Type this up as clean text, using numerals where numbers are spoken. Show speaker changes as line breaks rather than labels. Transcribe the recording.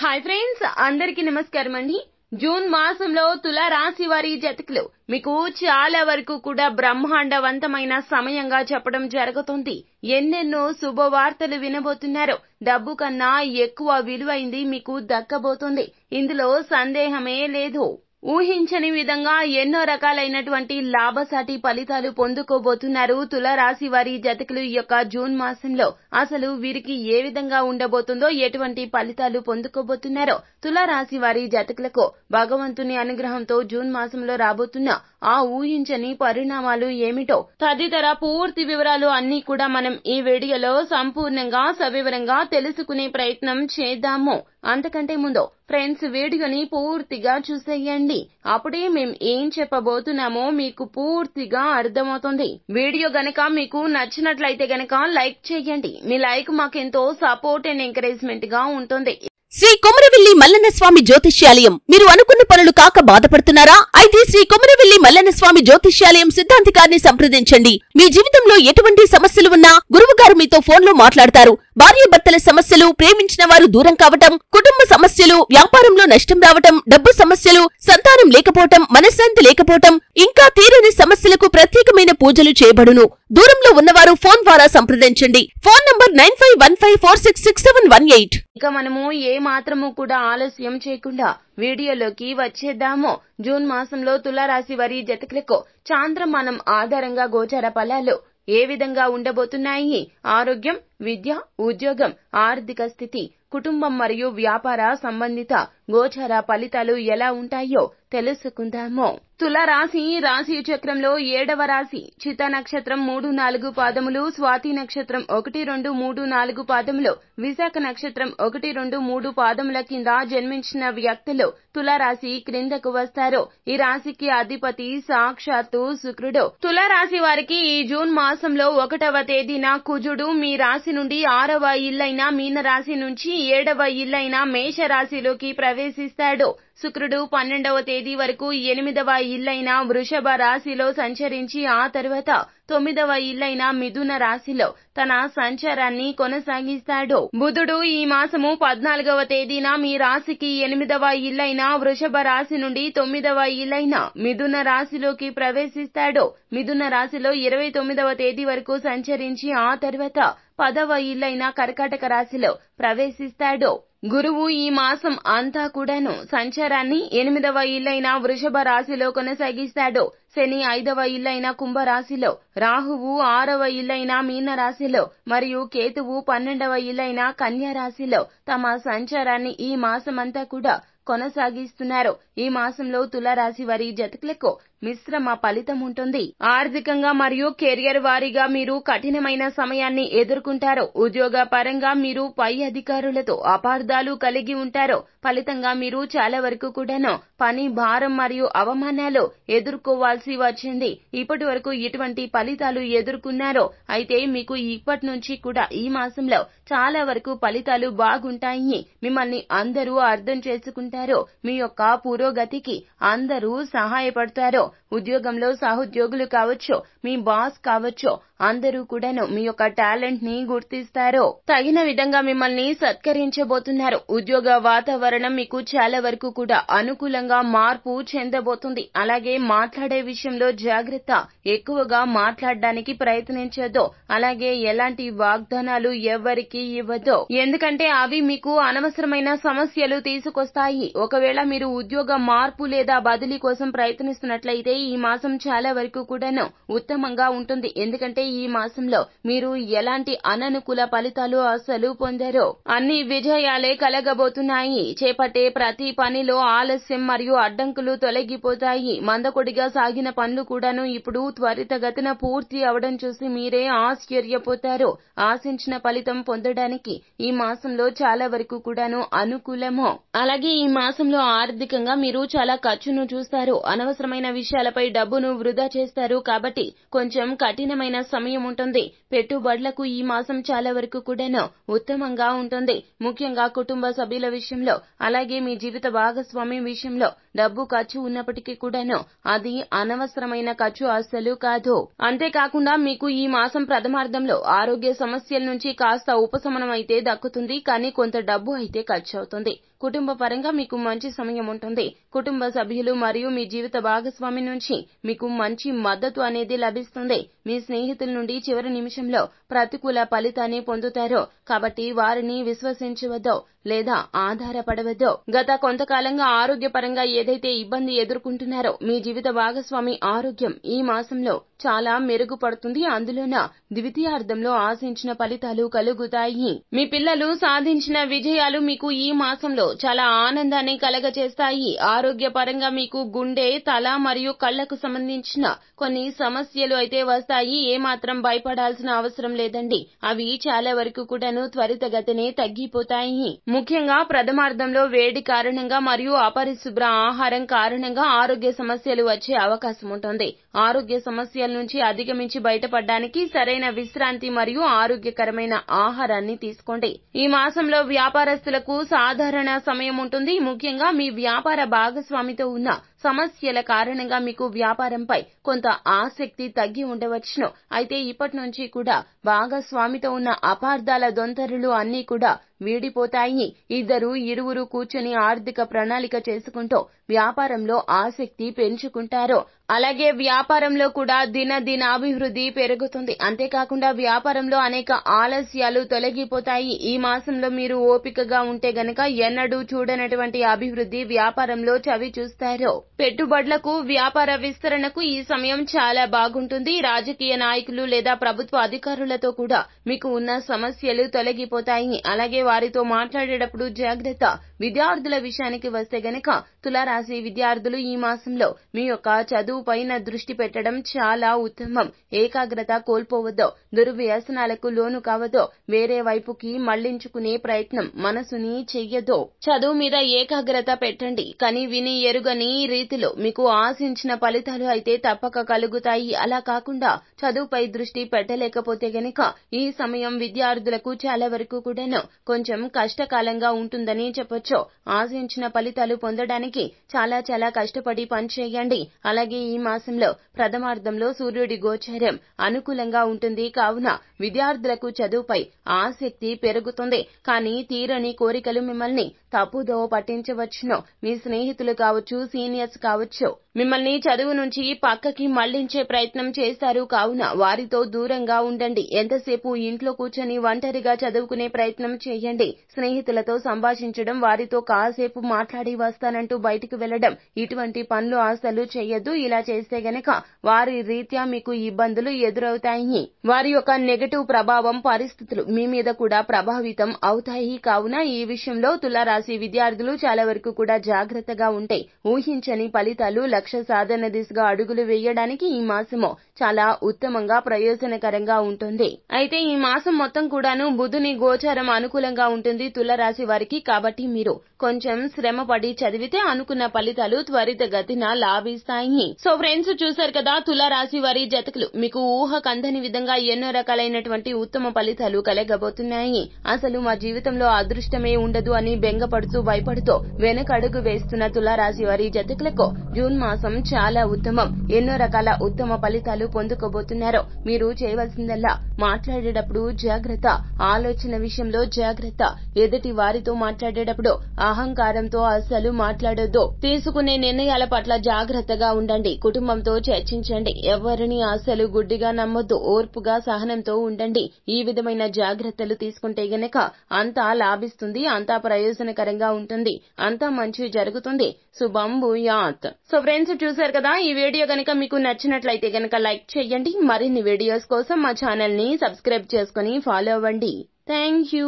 Hi friends, అందరికీ నమస్కారం అండి. జూన్ మాసంలో తులా రాశి వారి జాతకులు మీకు చాలా వరకు కూడా బ్రహ్మాండవంతమైన సమయంగా చెప్పడం జరుగుతుంది. ఎన్నెన్నో శుభవార్తలు వినబోతున్నారు. డబ్బు కన్నా ఎక్కువ విలువైంది మీకు దక్కబోతుంది. ఇందులో సందేహమే లేదు. ఊహించని విధంగా ఎన్నో రకాలైనటువంటి లాభసాటి ఫలితాలు పొందుకోబోతున్నారు తులారాశి వారి జాతకులు ఈ యొక్క జూన్ మాసంలో. అసలు వీరికి ఏ విధంగా ఉండబోతుందో, ఎటువంటి ఫలితాలు పొందుకోబోతున్నారో తులారాశి వారి జాతకులకు భగవంతుని అనుగ్రహంతో జూన్ మాసంలో రాబోతున్న ఆ ఊహించని పరిణామాలు ఏమిటో తదితర పూర్తి వివరాలు అన్ని కూడా మనం ఈ వీడియోలో సంపూర్ణంగా సవివరంగా తెలుసుకునే ప్రయత్నం చేద్దాము. అంతకంటే ముందు ఫ్రెండ్స్, వీడియోని పూర్తిగా చూసేయండి. అప్పుడే మేం ఏం చెప్పబోతున్నామో మీకు పూర్తిగా అర్థమవుతుంది. వీడియో గనక మీకు నచ్చినట్లయితే గనక లైక్ చేయండి. మీ లైక్ మాకెంతో సపోర్ట్ అండ్ ఎంకరేజ్మెంట్ గా ఉంటుంది.
శ్రీ కొమరవెల్లి మల్లన్న స్వామి జ్యోతిష్యాలయం. మీరు అనుకున్న పనులు కాక బాధపడుతున్నారా? అయితే శ్రీ కొమరవెల్లి మల్లన్న స్వామి జ్యోతిష్యాలయం సిద్ధాంతి గారిని సంప్రదించండి. మీ జీవితంలో ఎటువంటి సమస్యలు ఉన్నా గురువుగారు మీతో ఫోన్లో మాట్లాడతారు. భార్యాభర్తల సమస్యలు, ప్రేమించిన వారు దూరం కావటం, కుటుంబ సమస్యలు, వ్యాపారంలో నష్టం రావటం, డబ్బు సమస్యలు, సంతానం లేకపోవటం, మనశ్శాంతి లేకపోవటం, ఇంకా తీరని సమస్యలకు ప్రత్యేకమైన పూజలు చేయబడును. దూరంలో ఉన్నవారు ఫోన్ ద్వారా సంప్రదించండి. Phone number 9515466718.
ఇక మనము ఏ మాత్రము కూడా ఆలస్యం చేయకుండా వీడియోలోకి వచ్చేద్దాము. జూన్ మాసంలో తులారాశి వారి జాతకులకు చాంద్రమానం ఆధారంగా గోచార ఫలాలు ఏ విధంగా ఉండబోతున్నాయి? ఆరోగ్యం, విద్య, ఉద్యోగం, ఆర్థిక స్థితి, కుటుంబం మరియు వ్యాపార సంబంధిత గోచార ఫలితాలు ఎలా ఉంటాయో తెలుసుకుందాము. తులారాశి రాశి చక్రంలో 7వ రాశి. చిత్తా నక్షత్రం 3-4 పాదములు, స్వాతి నక్షత్రం 1-2-3-4 పాదములు, విశాఖ నక్షత్రం 1-2-3 పాదముల కింద జన్మించిన వ్యక్తులు తులారాశి క్రిందకు వస్తారు. ఈ రాశికి అధిపతి సాక్షాత్తు శుక్రుడు. తులారాశి వారికి ఈ జూన్ మాసంలో 1వ తేదీన కుజుడు మీ రాశి నుండి 6వ ఇల్లైన మీన రాశి నుంచి 7వ ఇల్లైన మేష రాశిలోకి ప్రవేశిస్తాడు. శుక్రుడు 12వ తేదీ వరకు 8వ ఇల్లైన వృషభ రాశిలో సంచరించి ఆ తర్వాత 9వ ఇల్లైన మిథున రాశిలో తన సంచారాన్ని కొనసాగిస్తాడు. బుధుడు ఈ మాసము 14వ తేదీన మీ రాశికి 8వ ఇల్లైన వృషభ రాశి నుండి 9వ ఇల్లైన మిథున రాశిలోకి ప్రవేశిస్తాడు. మిథున రాశిలో 29వ తేదీ వరకు సంచరించి ఆ తర్వాత 10వ ఇల్లైన కర్కాటక రాశిలో ప్రవేశిస్తాడు. గురువు ఈ మాసం అంతా కూడాను సంచారాన్ని 8వ ఇల్లైన వృషభ రాశిలో కొనసాగిస్తాడు. శని 5వ ఇల్లైన కుంభరాశిలో, రాహువు 6వ ఇల్లైన మీన రాశిలో మరియు కేతువు 12వ ఇల్లైన కన్యా రాశిలో తమ సంచారాన్ని ఈ మాసమంతా కూడా కొనసాగిస్తున్నారు. ఈ మాసంలో తులారాశి వారి జాతకులకు మిశ్రమ ఫలితం ఉంటుంది. ఆర్థికంగా మరియు కెరియర్ వారీగా మీరు కఠినమైన సమయాన్ని ఎదుర్కొంటారు. ఉద్యోగ పరంగా మీరు పై అధికారులతో అపార్థాలు కలిగి ఉంటారు. ఫలితంగా మీరు చాలా వరకు కూడాను పని భారం మరియు అవమానాలు ఎదుర్కోవాల్సి వచ్చింది. ఇప్పటి వరకు ఎటువంటి ఫలితాలు ఎదుర్కొన్నారో అయితే మీకు ఇప్పటి నుంచి కూడా ఈ మాసంలో చాలా వరకు ఫలితాలు బాగుంటాయి. మిమ్మల్ని అందరూ అర్థం చేసుకుంటారు. మీ యొక్క పురోగతికి అందరూ సహాయపడతారు. ఉద్యోగంలో సహోద్యోగులు కావచ్చు, మీ బాస్ కావచ్చు, అందరూ కూడాను మీ యొక్క టాలెంట్ ని గుర్తిస్తారు. తగిన విధంగా మిమ్మల్ని సత్కరించబోతున్నారు. ఉద్యోగ వాతావరణం మీకు చాలా వరకు కూడా అనుకూలంగా మార్పు చెందబోతుంది. అలాగే మాట్లాడే విషయంలో జాగ్రత్త. ఎక్కువగా మాట్లాడడానికి ప్రయత్నించొద్దు. అలాగే ఎలాంటి వాగ్దానాలు ఎవ్వరికి ఇవ్వద్దు. ఎందుకంటే అవి మీకు అనవసరమైన సమస్యలు తీసుకొస్తాయి. ఒకవేళ మీరు ఉద్యోగ మార్పు లేదా బదిలీ కోసం ప్రయత్నిస్తున్నట్లయితే ఈ మాసం చాలా వరకు కూడాను ఉత్తమంగా ఉంటుంది. ఎందుకంటే ఈ మాసంలో మీరు ఎలాంటి అననుకూల ఫలితాలు అస్సలు పొందరు. అన్ని విజయాలే కలగబోతున్నాయి. చేపట్టే ప్రతి పనిలో ఆలస్యం మరియు అడ్డంకులు తొలగిపోతాయి. మందకొడిగా సాగిన పనులు కూడాను ఇప్పుడు త్వరితగతిన పూర్తి అవడం చూసి మీరే ఆశ్చర్యపోతారు. ఆశించిన ఫలితం పొందడానికి ఈ మాసంలో చాలా వరకు కూడాను అనుకూలము. అలాగే ఈ మాసంలో ఆర్థికంగా మీరు చాలా ఖర్చును చూస్తారు. అనవసరమైన విషయాలపై డబ్బును వృధా చేస్తారు. కాబట్టి కొంచెం కఠినమైన సమయం ఉంటుంది. పెట్టుబడులకు ఈ మాసం చాలా వరకు కూడాను ఉత్తమంగా ఉంటుంది. ముఖ్యంగా కుటుంబ సభ్యుల విషయంలో, అలాగే మీ జీవిత భాగస్వామి విషయంలో డబ్బు ఖర్చు ఉన్నప్పటికీ కూడాను అది అనవసరమైన ఖర్చు అస్సలు కాదు. అంతేకాకుండా మీకు ఈ మాసం ప్రథమార్థంలో ఆరోగ్య సమస్యల నుంచి కాస్త ఉపశమనం అయితే దక్కుతుంది. కానీ కొంత డబ్బు అయితే ఖర్చు అవుతుంది. కుటుంబ పరంగా మీకు మంచి సమయం ఉంటుంది. కుటుంబ సభ్యులు మరియు మీ జీవిత భాగస్వామి నుంచి మీకు మంచి మద్దతు అనేది లభిస్తుంది. మీ స్నేహితుల నుండి చివరి నిమిషంలో ప్రతికూల ఫలితాన్ని పొందుతారు. కాబట్టి వారిని విశ్వసించవద్దో లేదా ఆధారపడవద్దో. గత కొంతకాలంగా ఆరోగ్యపరంగా ఏదైతే ఇబ్బంది ఎదుర్కొంటున్నారో మీ జీవిత భాగస్వామి ఆరోగ్యం ఈ మాసంలో చాలా మెరుగుపడుతుంది. అందులోన ద్వితీయార్థంలో ఆశించిన ఫలితాలు కలుగుతాయి. మీ పిల్లలు సాధించిన విజయాలు మీకు ఈ మాసంలో చాలా ఆనందాన్ని కలగచేస్తాయి. ఆరోగ్యపరంగా మీకు గుండె, తల మరియు కళ్లకు సంబంధించిన కొన్ని సమస్యలు అయితే వస్తాయి. ఏమాత్రం భయపడాల్సిన అవసరం లేదండి. అవి చాలా వరకు కూడాను త్వరితగతినే తగ్గిపోతాయి. ముఖ్యంగా ప్రథమార్థంలో వేడి కారణంగా మరియు అపరిశుభ్ర ఆహారం కారణంగా ఆరోగ్య సమస్యలు వచ్చే అవకాశం ఉంటుంది. ఆరోగ్య సమస్యల నుంచి అధిగమించి బయటపడడానికి సరైన విశ్రాంతి మరియు ఆరోగ్యకరమైన ఆహారాన్ని తీసుకోండి. ఈ మాసంలో వ్యాపారస్తులకు సాధారణ సమయం ఉంటుంది. ముఖ్యంగా మీ వ్యాపార భాగస్వామితో ఉన్న సమస్యల కారణంగా మీకు వ్యాపారంపై కొంత ఆసక్తి తగ్గి ఉండవచ్చును. అయితే ఇప్పటి నుంచి కూడా భాగస్వామితో ఉన్న అపార్థాల దొంతరులు అన్నీ కూడా వీడిపోతాయి. ఇరువురు కూర్చొని ఆర్థిక ప్రణాళిక చేసుకుంటూ వ్యాపారంలో ఆసక్తి పెంచుకుంటారు. అలాగే వ్యాపారంలో కూడా దినాభివృద్ధి పెరుగుతుంది. అంతేకాకుండా వ్యాపారంలో అనేక ఆలస్యాలు తొలగిపోతాయి. ఈ మాసంలో మీరు ఓపికగా ఉంటే గనక ఎన్నడూ చూడనటువంటి అభివృద్ధి వ్యాపారంలో చవి చూస్తారు. పెట్టుబడులకు, వ్యాపార విస్తరణకు ఈ సమయం చాలా బాగుంటుంది. రాజకీయ నాయకులు లేదా ప్రభుత్వ అధికారులతో కూడా మీకు ఉన్న సమస్యలు తొలగిపోతాయి. అలాగే వారితో మాట్లాడేటప్పుడు జాగ్రత్త. విద్యార్థుల విషయానికి వస్తే గనక తులారాశి విద్యార్థులు ఈ మాసంలో మీ యొక్క చదువు పైన దృష్టి పెట్టడం చాలా ఉత్తమం. ఏకాగ్రత కోల్పోవద్దో, దుర్వ్యసనాలకు లోను కావద్దో, వేరే వైపుకి మళ్లించుకునే ప్రయత్నం మనసుని చెయ్యదో. చదువు మీద ఏకాగ్రత పెట్టండి. కానీ విని ఎరుగని రీతిలో మీకు ఆశించిన ఫలితాలు అయితే తప్పక కలుగుతాయి. అలా కాకుండా చదువుపై దృష్టి పెట్టలేకపోతే గనక ఈ సమయం విద్యార్థులకు చాలా వరకు కూడాను కొంచెం కష్టకాలంగా ఉంటుందని చెప్పొచ్చు. ఆశించిన ఫలితాలు పొందడానికి చాలా కష్టపడి పనిచేయండి. అలాగే ఈ మాసంలో ప్రథమార్థంలో సూర్యుడి గోచారం అనుకూలంగా ఉంటుంది. కావున విద్యార్థులకు చదువుపై ఆసక్తి పెరుగుతుంది. కానీ తీరని కోరికలు మిమ్మల్ని తప్పుదోవ పట్టించవచ్చును. మీ స్నేహితులు కావచ్చు, సీనియర్స్ కావచ్చు, మిమ్మల్ని చదువు నుంచి పక్కకి మళ్లించే ప్రయత్నం చేస్తారు. కావున వారితో దూరంగా ఉండండి. ఎంతసేపు ఇంట్లో కూర్చొని ఒంటరిగా చదువుకునే ప్రయత్నం చేయండి. స్నేహితులతో సంభాషించడం, వారితో కాసేపు మాట్లాడి వస్తానంటూ బయటికి వెళ్లడం, ఇటువంటి పనులు అసలు చేయొద్దు. ఇలా చేస్తే గనక వారి రీత్యా మీకు ఇబ్బందులు ఎదురవుతాయి. వారి యొక్క నెగటివ్ ప్రభావం, పరిస్థితులు మీ మీద కూడా ప్రభావితం అవుతాయి. కావున ఈ విషయంలో తులారాశి విద్యార్థులు చాలా వరకు కూడా జాగ్రత్తగా ఉంటే ఊహించని ఫలితాలు, లక్ష్య సాధన దిశగా అడుగులు వేయడానికి ఈ మాసము చాలా ఉత్తమంగా ప్రయోజనకరంగా ఉంటుంది. అయితే ఈ మాసం మొత్తం కూడాను బుధుని గోచారం అనుకూలంగా ఉంటుంది తులారాశి వారికి. కాబట్టి మీరు కొంచెం శ్రమపడి చదివితే అనుకున్న ఫలితాలు త్వరితగతిన లాభిస్తాయి. సో ఫ్రెండ్స్, చూశారు కదా తులారాశి వారి జాతకులు మీకు ఊహకందని విధంగా ఎన్నో రకాలైనటువంటి ఉత్తమ ఫలితాలు కలగబోతున్నాయి. అసలు మా జీవితంలో అదృష్టమే ఉండదు అని బెంగపడుతూ భయపడుతూ వెనకడుగు వేస్తున్న తులారాశి వారి జాతకులకు జూన్ మాసం చాలా ఉత్తమం. ఎన్నో రకాల ఉత్తమ ఫలితాలు పొందుకోబోతున్నారు. మీరు చేయవలసిందల్లా మాట్లాడేటప్పుడు జాగ్రత్త, ఆలోచన విషయంలో జాగ్రత్త. ఎదుటి వారితో మాట్లాడేటప్పుడు అహంకారంతో అస్సలు మాట్లాడొద్దు. తీసుకునే నిర్ణయాల పట్ల జాగ్రత్తగా ఉండండి. కుటుంబంతో చర్చించండి. ఎవరిని అస్సలు గుడ్డిగా నమ్మొద్దు. ఓర్పుగా, సహనంతో ఉండండి. ఈ విధమైన జాగ్రత్తలు తీసుకుంటే గనక అంతా లాభిస్తుంది, అంతా ప్రయోజనకరంగా ఉంటుంది, అంతా మంచి జరుగుతుంది. శుభం భూయాత్. సో ఫ్రెండ్స్, చూశారు కదా, ఈ వీడియో గనక మీకు నచ్చినట్లయితే గనక లైక్ చేయండి. మరిన్ని వీడియోస్ కోసం మా ఛానల్ ని సబ్స్క్రైబ్ చేసుకుని ఫాలో అవ్వండి. Thank you.